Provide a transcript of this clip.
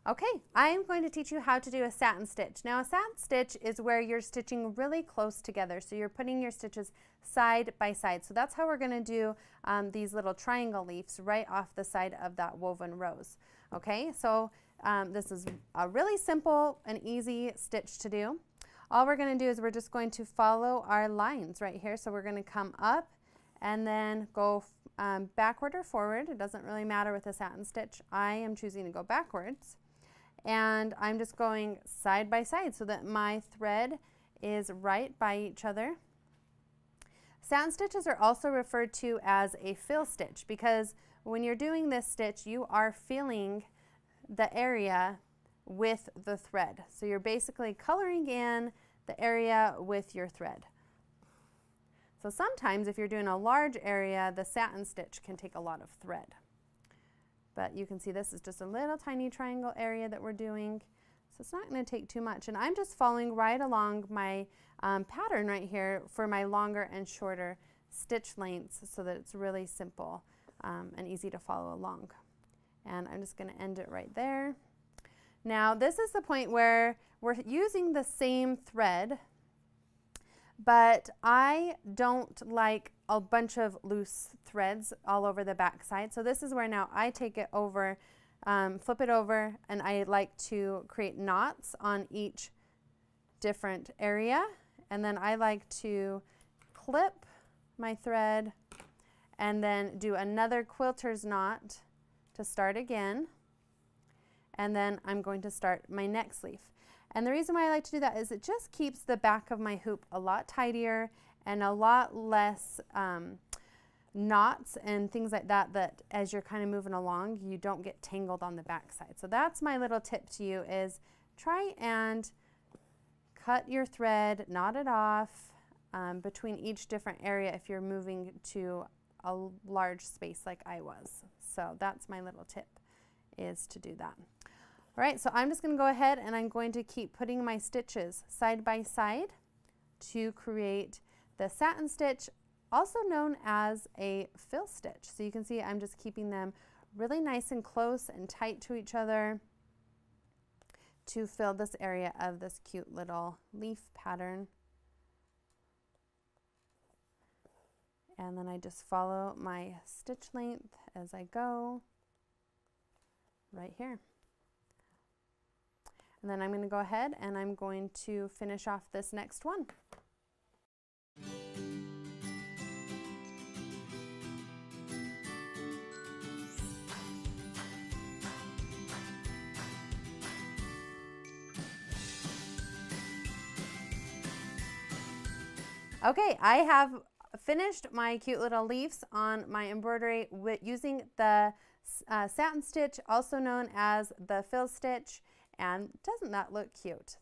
Okay, I am going to teach you how to do a satin stitch. Now a satin stitch is where you're stitching really close together. So you're putting your stitches side by side. So that's how we're going to do these little triangle leaves right off the side of that woven rose. Okay, so this is a really simple and easy stitch to do. All we're going to do is we're just going to follow our lines right here. So we're going to come up and then go backward or forward. It doesn't really matter with a satin stitch. I am choosing to go backwards. And I'm just going side by side so that my thread is right by each other. Satin stitches are also referred to as a fill stitch because when you're doing this stitch, you are filling the area with the thread. So you're basically coloring in the area with your thread. So sometimes if you're doing a large area, the satin stitch can take a lot of thread. But you can see this is just a little tiny triangle area that we're doing. So it's not going to take too much. And I'm just following right along my pattern right here for my longer and shorter stitch lengths so that it's really simple and easy to follow along. And I'm just going to end it right there. Now this is the point where we're using the same thread, but I don't like a bunch of loose threads all over the back side. So this is where now I take it over, flip it over, and I like to create knots on each different area. And then I like to clip my thread and then do another quilter's knot to start again. And then I'm going to start my next leaf. And the reason why I like to do that is it just keeps the back of my hoop a lot tidier and a lot less knots and things like that, that as you're kind of moving along, you don't get tangled on the back side. So that's my little tip to you, is try and cut your thread, knot it off between each different area if you're moving to a large space like I was. So that's my little tip, is to do that. All right, so I'm just going to go ahead and I'm going to keep putting my stitches side by side to create the satin stitch, also known as a fill stitch. So you can see I'm just keeping them really nice and close and tight to each other to fill this area of this cute little leaf pattern. And then I just follow my stitch length as I go right here. And then I'm going to go ahead and I'm going to finish off this next one. Okay, I have finished my cute little leaves on my embroidery using the satin stitch, also known as the fill stitch. And doesn't that look cute?